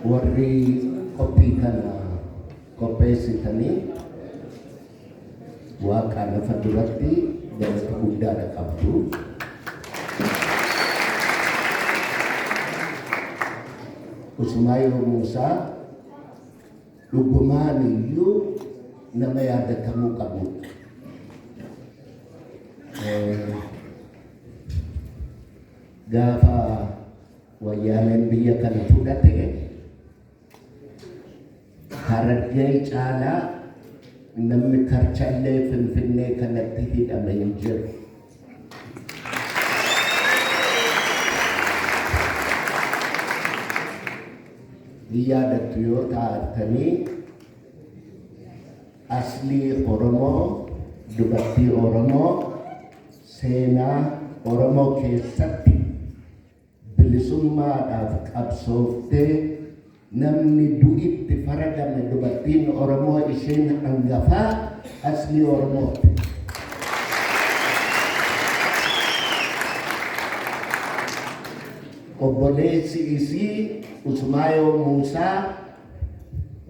warri qophii kana qopheessitanii waaqaan lafa duratti galata guddaadha qabdu. Usmaayoo Muusaa dhugumaan iyyuu nama yaadatamuu qabu. Gaafa wayyaaneen biyya kana fudhate Harargee caalaa namni Karchallee Finfinnee kanatti hidhame hin jiru. Yaadattu yoo taatanii aslii Oromoo, dubartii Oromoo, seenaa Oromoo keessatti bilisummaadhaaf qabsooftee namni du'itti faradame dubartiin Oromoo isheen hangafaa aslii Oromooti. Obboleessi isii Usmaayoo Muusaa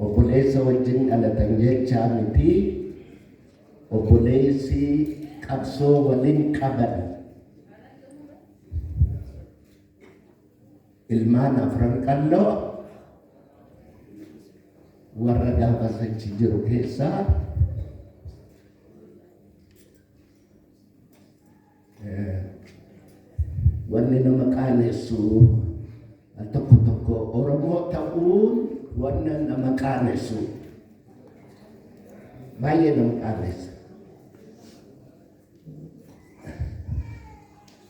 obboleessa wajjin dhalatan jechaa miti, obboleessi qabsoo waliin qaban. Ilmaan afran qalloo warra gaafa achi jiru keessaa wanni nama qaanessu tokko tokko Oromoo ta'uun wanna nama qaanessu baay'ee nama qaanessa.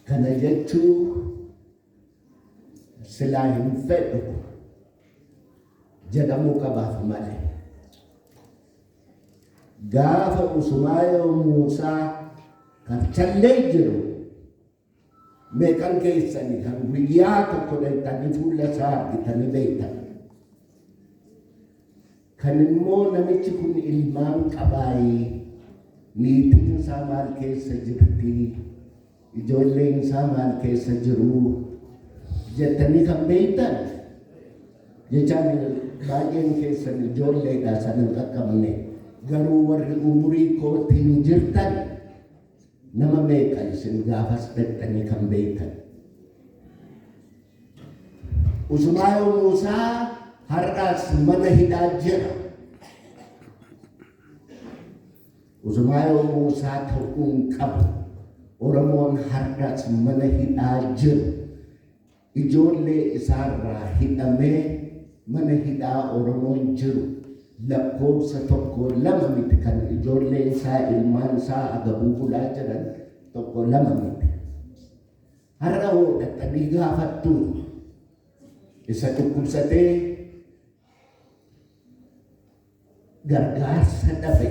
Kana jechuun silaa hin fedhu jedhamuu qabaaf malee. Gaafa Usmaayoo Muusaa Karchallee jiru meeqan keessanii kan guyyaa tokko dhaltanii fuula isaa argitanii beektan. Kan immoo namichi kun ilmaan qabaayee niitiin isaa maal keessa jirti, ijoolleen isaa maal keessa jiru jettanii kan beektan. Jechaan baay'een keessan ijoolleedha sanan qaqqabne, garuu warri umurii kootiin jirtan nama meeqa isin gaafas dhaqxanii kan beektan. Usmaayoo Muusaa har'aas mana hidhaa jira. Usmaayoo Muusaa ta'uun qabu. Oromoon har'aas mana hidhaa jiru. Ijoollee isaarraa hidhamee mana hidhaa Oromoon jiru lakkoofsa tokko lama miti kan ijoolleen isaa ilmaan isaa agabuu bulaa jiran tokko lama miti. Har'a hoo dhaqanii gaafattu isa dhukkubsatee gargaarsa dhabe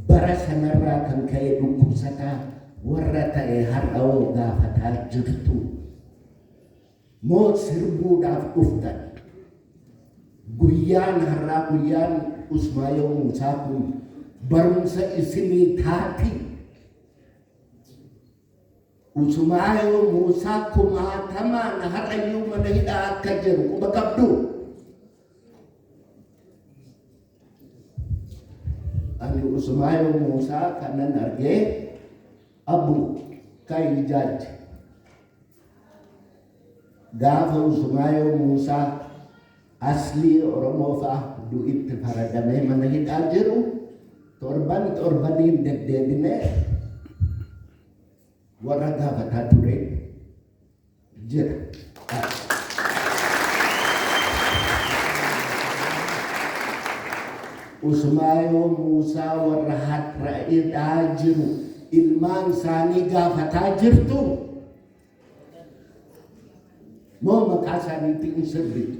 bara sanarraa kan ka'e dhukkubsataa warra ta'e har'a hoo gaafataa jirtu moo sirbuudhaaf dhuftan? Guyyaan har'aa guyyaan Usmaayoo Muusaa kun barumsa isinii taati. Usmaayoo Muusaa kumaatamaan har'ayyuu mana hidhaa akka jiru quba qabdu. Ani Usmaayoo Muusaa kanan argee abbu kan ijaajje. Gaafa Usmaayoo Muusaa aslii Oromoo fa'a du'itti faradamee mana hidhaa jiru torbaniin deddeebinee warra gaafataa ture jira. Usmaayoo Muusaa warra har'a hidhaa jiru ilmaan isaanii gaafataa jirtu moo maqaa isaaniitiin sirriitu?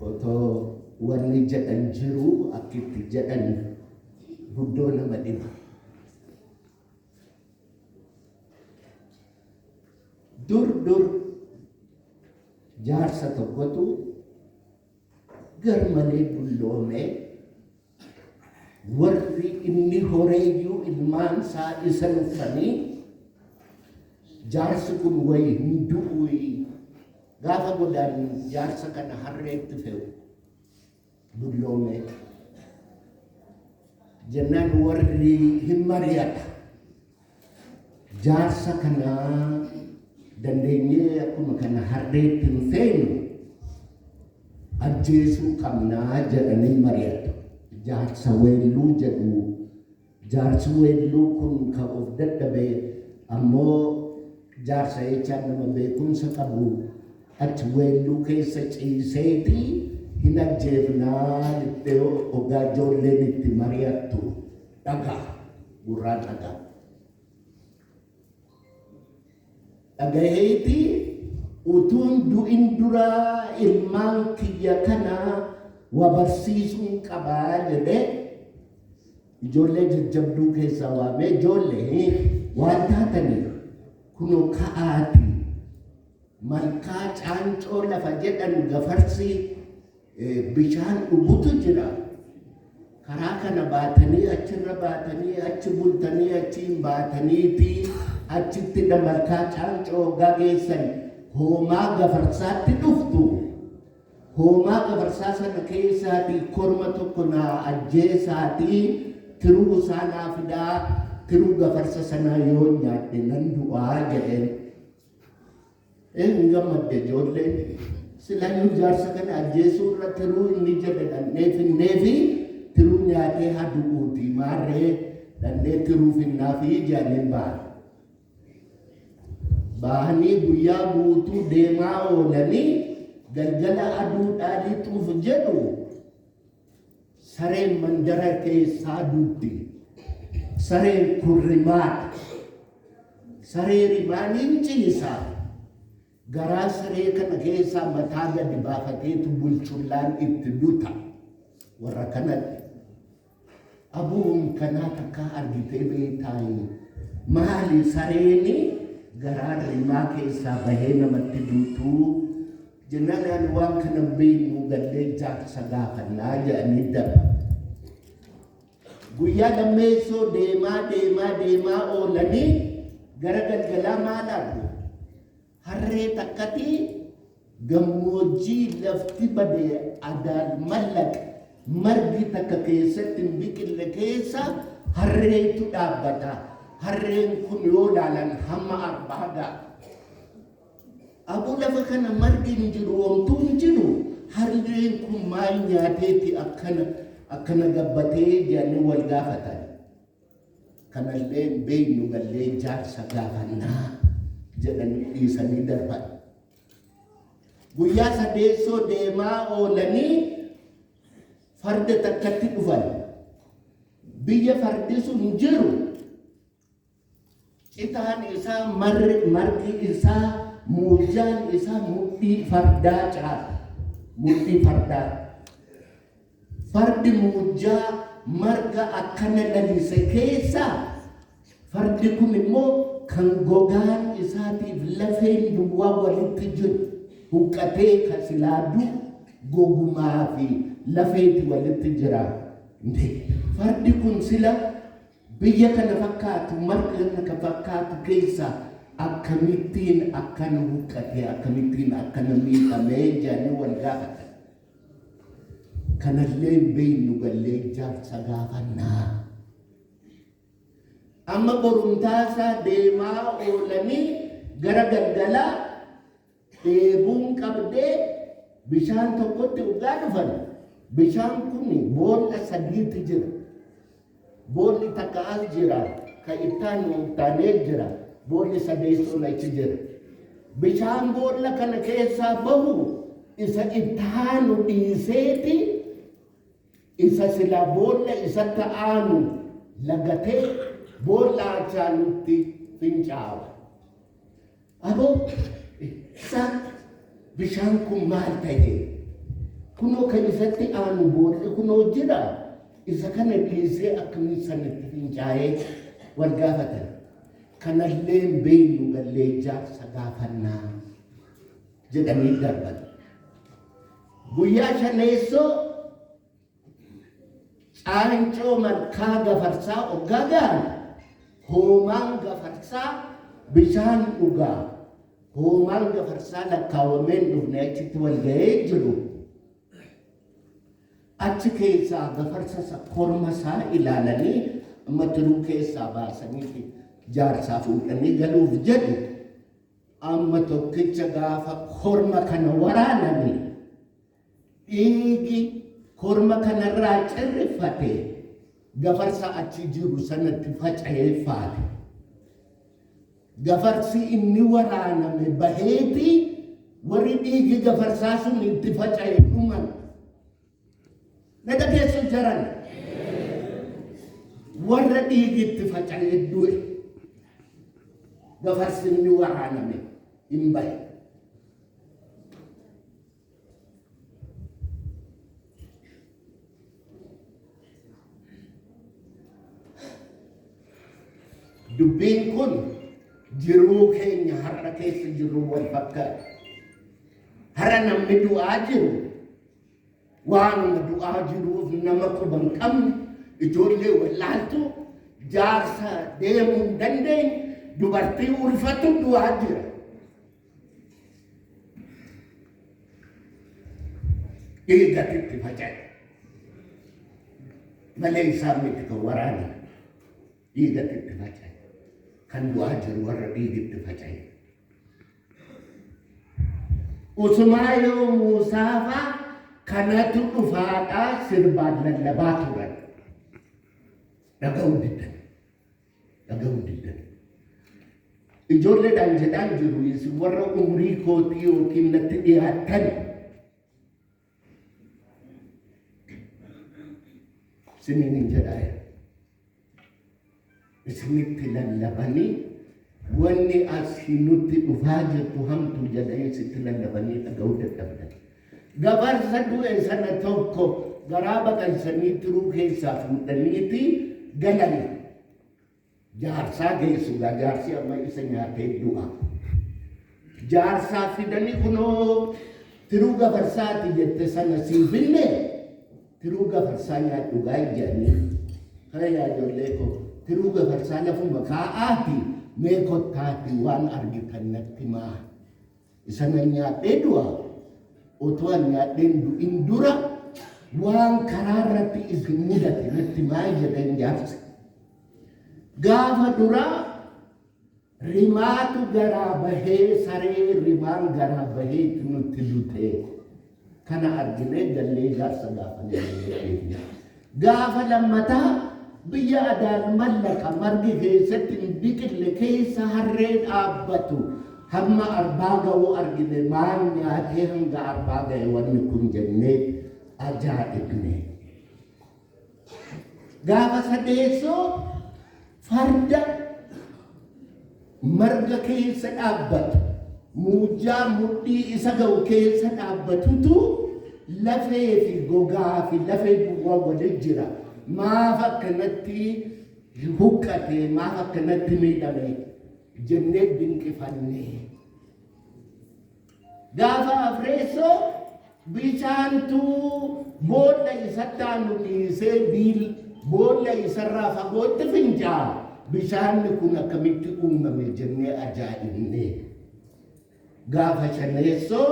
Otoo wanni jedhan jiru akkitti jedhan guddoo nama dhiba. Dur jaarsa tokkotu gar malee dulloomee warri inni horeeyyuu ilmaan isaa isa dhufanii jaarsi kun wayi hundu'uyi gaafa godaan jaarsa kana harreetti fe'u dulloome jennaan warri hin mari'ata jaarsa kana dandeenyee akkuma kana harreetti hin fe'nu ajjeesuu qabnaa jedhanii mari'atu. Jaarsa weelluu jedhu jaarsi weelluu kun kan of dadhabe ammoo jaarsa jechaan nama beekumsa qabu achi weelluu keessa ciiseeti hin ajjeefnaa itti ogaa ijoolleen itti mari'attu dhagaa gurraa dhagaa. Dhagaheeti utuun du'in duraa ilmaan kiyya kanaa wabarsiisuun qabaa jedhee ijoollee jajjabduu keessaa waamee ijoollee waan taataniif kunoo ka'aati malkaa caancoo lafa jedhan gafarsi bishaan dhugutu jira karaa kana baatanii achirra baatanii achi bultanii achiin baataniiti achitti malkaa caancoo gageessan hoomaa gafarsaatti dhuftu. Hoomaa gafarsaa sana keessaatii korma tokko naa ajjeesaatii tiruu isaa naa fidaa tiruu gafarsa sanaa yoo nyaadhe nan du'aa jedheen. Hin gammadde ijoolleen silaayyuu jaarsa kana ajjeesuu irra tiruu inni jedhe dhanneefi tiruu nyaatee haa du'uuti maarree dhannee tiruu finnaafii jedhanii bahanii guyyaa guutuu deemaa oolanii galgala aduudhaa lixuuf jedhu sareen mandara keessaa duutti sareen kun rimaadha saree rimaaniin ciisaa garaa saree kana keessaa mataa gadi baafateetu bulchullaan itti duta warra kanatti abuun kanaa takka argitee beektaay maali sareeni garaa rimaa keessaa bahee namatti duutuu jennaan waan kana beeknu gallee jaarsa gaafannaa jedhanii daba. Guyyaa lammeessoo deemaa oolanii gara galgalaa maal argu? Harree takkati gammoojjii lafti badee adaan mallaqa margi takka keessatti hin biqille keessa harreetu dhaabbata. Harreen kun yoo ilaalan hamma arbaa ga'a. Abu lafa kana margi hin jiru homtuu hin jiru harreen kun maal nyaateeti akkana gabbatee jedhanii wal gaafatan. Kanallee beeknu gallee jaarsa gaafannaa jedhanii dhiisanii darban. Guyyaa sadeessoo deemaa oolanii farda takkatti dhufan. Biyya fardi sun jiru citaan isaa margi isaa muujjaan isaa mudhii fardaa caala. Mudhii fardaa. Fardi muujjaa marga akkana lalise keessa fardi kun immoo kan gogaan isaatiif lafeen duwwaa walitti jiru huqqatee kasilaadu gogumaa fi lafeeti walitti jira. Fardi kun sila biyya kana fakkaatu marga kana fakkaatu keessa akkamittiin akkana huqqatee akkamittiin akkana miidhamee jedhanii wal gaafatan. Kanallee beeknu gallee jaarsa gaafannaa. Amma borumtaasaa deemaa oolanii gara galgalaa dheebuun qabdee bishaan tokkotti dhugaa dhufan. Bishaan kun boolla sadiitti jira. Boolli takka as jira, ka ittaan utaanee jira. Boolli sadeessuun achi jira. Bishaan boolla kana keessaa bahu isa ittaanu dhiiseeti isa sila boolla isatti aanu lagatee boolla achaanutti fincaawa. Aboo isa bishaan kun maal ta'e? Kunoo kan isatti aanu boolli kunoo jira. Isa kana dhiisee akkamii sanatti fincaa'ee wal gaafatan. Kanallee beeknu gallee jaarsa gaafannaa jedhanii darban. Guyyaa shaneessoo Aancooman kaa gafarsaa oggaadhaan hoomaan gafarsaa bishaan dhugaa. Hoomaan gafarsaa lakkaawwameen dhufne achitti wal ga'ee jiru. Achi keessaa gafarsa korma isaa ilaalanii amma tiruu keessaa baasanii jaarsaa fuudhanii galuuf jedhu. Amma tokkicha gaafa korma kana waraaname dhiigi korma kanarraa cirrifate gafarsa achi jiru sanatti faca'ee faate. Gafarsi inni waraaname baheeti warri dhiigi gafarsaa sun itti faca'e dhuman. Nada keessa jiran warra dhiigi itti faca'e du'e. Gafarsi inni waraaname hin bahe. Dubbiin kun jiruu keenya har'a keessa jiru wal fakkaata. Har'a namni du'aa jiru waanuma du'aa jiruuf nama quba hin qabne, ijoollee wallaaltu, jaarsa deemuu hin dandeenye, dubartii ulfattu du'aa jira. Dhiigatti faca'e malee isaan miti kan waraana. Dhiigatti faca'e. Kan du'aa jiru warra dhiigitti faca'e. Usumaa yoo Muusaafa kanatu dhufaadhaa sirbaan lallabaa turan. Dhaga'uu diddan. Dhaga'uu diddan. Ijoolleedhaan jedhaan jiru isin warra umrii kootii yookiin natti dhiyaatan. Isiniin hin jedhaa. Isinitti lallabanii wanni asii nutti dhufaa jirtu hamtu jedhanii sitti lallabanii dhaga'uu dadhabdan. Gafarsa du'e sana tokko garaa baqansanii tiruu keessaa fuudhaniiti galan. Jaarsaa geessuudha. Jaarsi amma isa nyaatee du'a. Jaarsaa fidanii kunoo tiruu gafarsaati jette sana siif illee tiruu gafarsaa nyaadhugaa ijanii. Kana yaa ijoollee koo. Tiruu gafarsaa lafuma kaa'aati mee kottaati waan argitan natti maa. Isana nyaadhee du'a. Otoo nyaadheen du'in dura waan karaa irratti isin mudate natti maa jedhan jaarsi. Gaafa duraa rimaatu garaa bahee saree rimaan garaa bahee nutti dutee kana arginee gallee jaarsa gaafa nyaadhee. Gaafa lammataa biyya adaan mallaqa margi keessatti biqille keessa harree dhaabbatu hamma arbaa ga'uu argine maan nyaatee hanga arbaa ga'e wanni kun jennee ajaa'ibne. Gaafa sadeessoo farda marga keessa dhaabbatu muujjaa mudhii isa ga'u keessa dhaabbatutu lafee fi gogaa fi lafee duwwaa waliin jira. Maaf akkanatti huqqate, maaf akkanatti miidhame jennee dinqifannee. Gaafa afreessoo bishaantu boolla isatti aanu dhiisee boolla isarraa fagootti fincaa'aa. Bishaanni kun akkamitti uumame jennee ajaa'ibne. Gaafa shaneessoo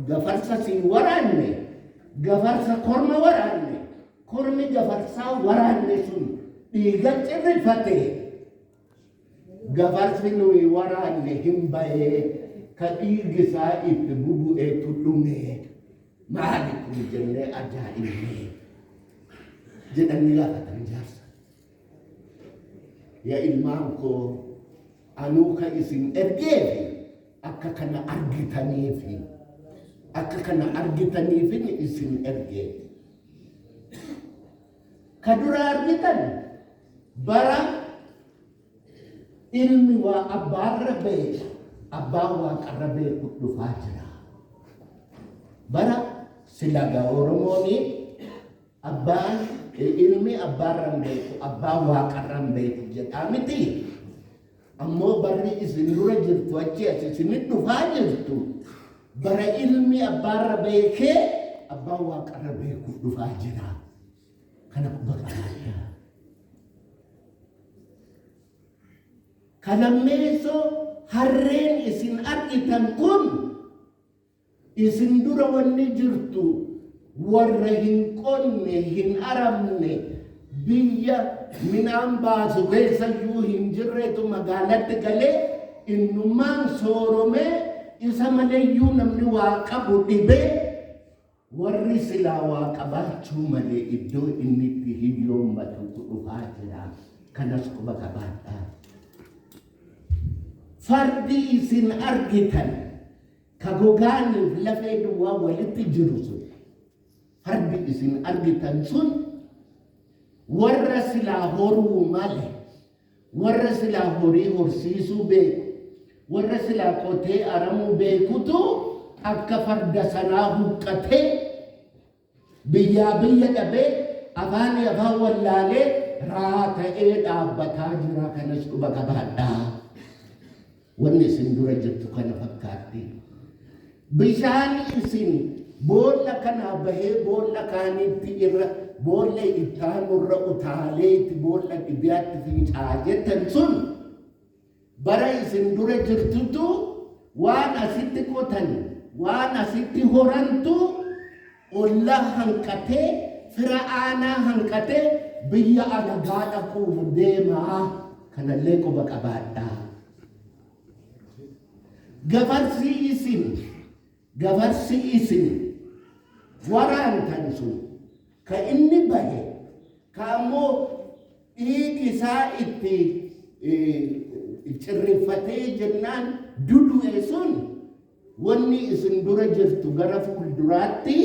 gafarsa siin waraanne, gafarsa korma waraanne. Kormi gafarsaa waraanne sun dhiiga cirrifate. Gafarsi nuyi waraanne hin bahee ka dhiigisaa itti bubu'eetu dhume. Maali kun jennee ajaa'ibne jedhanii gaafatan jaarsa. Yaa ilmaan koo anuu ka isin ergeefi akka kana argitaniifin isin ergee. Kadura argitan bara ilmi waa abbaarra beeku abbaan waaqarra beeku dhufaa jira. Bara silaga Oromooni abbaan ilmi abbaarra beeku abbaan waaqarra beeku jedhaa miti. Ammoo barri isin dura jirtu achi as isinit dhufaa jirtu bara ilmi abbaarra beekee abbaan waaqarra beeku dhufaa jira. kana kubakaaya. Kana meso harreen isin argitan kun isin dura wanni jirtu warra hin qonne hin aramne biyya minaan baasu keessayyuu hin jirreetu magaalatti galee innummaan sooromee isa maleeyyuu namni waa qabu dhibee warri silaa waa qabaachuu malee iddoo inni itti hiyyoommatutu dhufaa jira. Kanas quba qabaadhaa. Fardi isin argitan ka gogaaniif lafee duwwaa walitti jiru sun fardi isin argitan sun warra silaa horuu male, warra silaa horii horsiisuu beeku, warra silaa qotee aramuu beekutu akka farda sanaa huqqatee biyyaa biyya dhabee afaan wallaalee raata'ee dhaabbataa jira. Kanas quba qabaadhaa. Wanni isin dura jirtu kana fakkaatti. Bishaan isin boolla kana bahee boolla kaaniitti irra boolla ittaanurra utaalee itti boolla dhibiyaatti fincaa jettan sun bara isin dura jirtutu waan asitti qotan waan asitti horantu ollaa hanqatee fira aanaa hanqatee biyya alagaa dhaquuf deemaa. Kanallee quba qabaadhaa. Gafarsi isin waraantan sun ka inni bahe ka ammoo dhiigi isaa itti cirrifatee jennaan dudu'e sun wanni isin dura jirtu gara fuulduraatti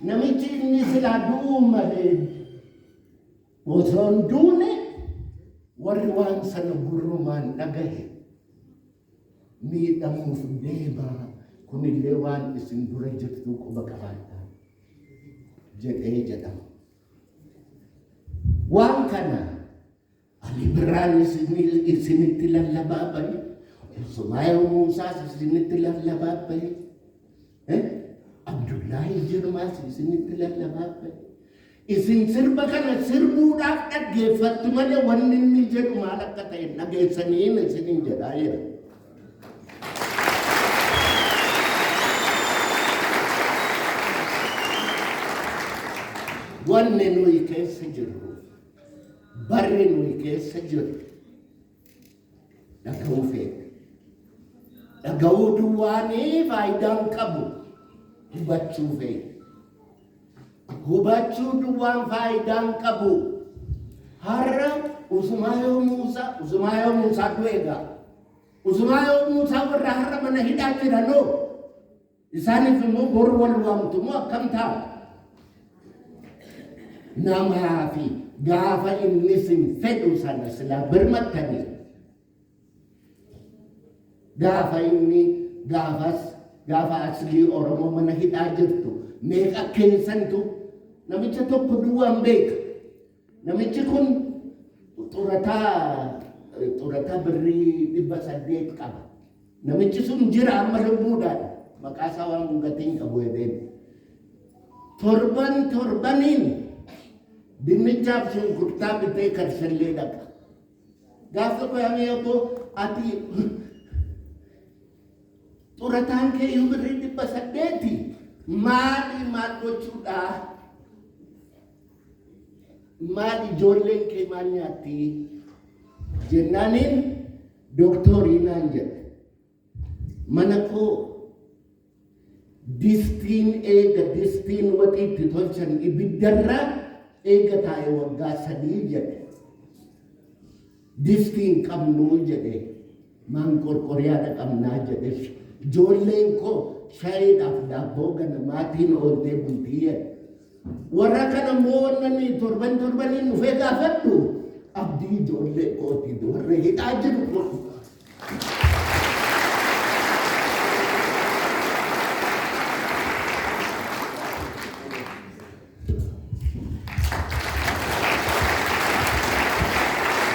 namichi inni silaa du'uu malee osoo hin duune warri waan sana gurrumaan dhagahe miidhamuuf deemaa. Kunillee waan isin dura jirtu quba qabaadhaa jedhee jedhama. Waan kana Ali Birraan isinitti lallabaa bahe, Sumaayoo Muusaas isinitti lallabaa bahe, Abdullaahi Jirmaas isinitti lallabaa bahe. Isin sirba kana sirbuudhaaf dhaggeeffattu malee wanni inni jedhu maal akka ta'e dhageessaniin isinin jedhaa jira. Wanni nuyi keessa jirru barri nuyi keessa jirru dhaga'uu feena. Dhaga'uu duwwaanii faayidaan qabu hubachuu feena. Hubachuu duwwaan faayidaan qabu. Har'a Usumaayoo Muusaa du'eegaa. Usumaayoo Muusaa warra har'a mana hidhaa jiranoo isaaniif immoo bor wal waamtu moo akkam ta'a? Namaa fi gaafa inni sin fedhu sana silaa birmattanii gaafa aslii Oromoo mana hidhaa jirtu meeqa keessantu namicha tokko duwwaan beeka. Namichi kun xurataa birrii 800 qaba. Namichi sun jira amma lubbuudhaan maqaa isaa waan gatiin qabu jedheen torbaniin dinnichaaf shunkurtaa bitee karshallee dhaqa. Gaafa qoyamee obbo ati xurataan kee yoo birrii 800 maal gochuudhaa? Maal ijoolleen kee maal nyaatti? Jennaaniin dooktorii naan jedhe mana koo distiin waxiitti tolchan ibiddarraa eega taa'e waggaa 3 jedhe. Distiin qabnuu jedhe maan qorqoriyaadha qabnaa jedhe. Ijoolleen koo shaayiidhaaf daabboo ganamaatiin ooltee bultii jedhe. Warra kana immoo wannani torbaniin dhufee gaafadhu abdii ijoollee kootii warra hidhaa jiru kun.